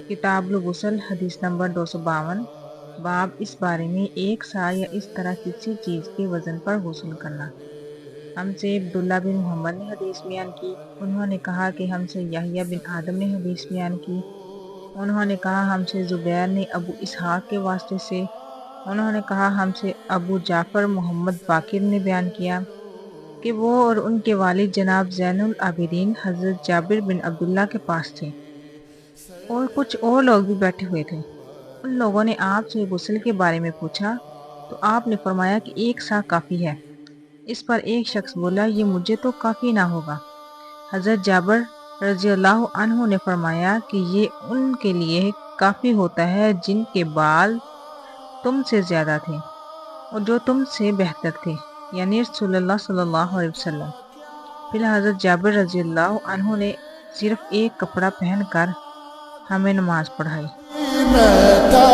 کتاب الغسل حدیث نمبر 252 باب اس بارے میں ایک سا یا اس طرح کسی چیز کے وزن پر غسل کرنا۔ ہم سے عبداللہ بن محمد نے حدیث بیان کی، انہوں نے کہا کہ ہم سے یحییٰ بن آدم نے حدیث بیان کی، انہوں نے کہا ہم سے زبیر نے ابو اسحاق کے واسطے سے، انہوں نے کہا ہم سے ابو جعفر محمد باقر نے بیان کیا کہ وہ اور ان کے والد جناب زین العابدین حضرت جابر بن عبداللہ کے پاس تھے اور کچھ اور لوگ بھی بیٹھے ہوئے تھے۔ ان لوگوں نے آپ سے غسل کے بارے میں پوچھا تو آپ نے فرمایا کہ ایک سا کافی ہے۔ اس پر ایک شخص بولا یہ مجھے تو کافی نہ ہوگا۔ حضرت جابر رضی اللہ عنہ نے فرمایا کہ یہ ان کے لیے کافی ہوتا ہے جن کے بال تم سے زیادہ تھے اور جو تم سے بہتر تھے، یعنی رسول اللہ صلی اللہ علیہ وسلم۔ پھر حضرت جابر رضی اللہ عنہ نے صرف ایک کپڑا پہن کر ہمیں نماز پڑھائی۔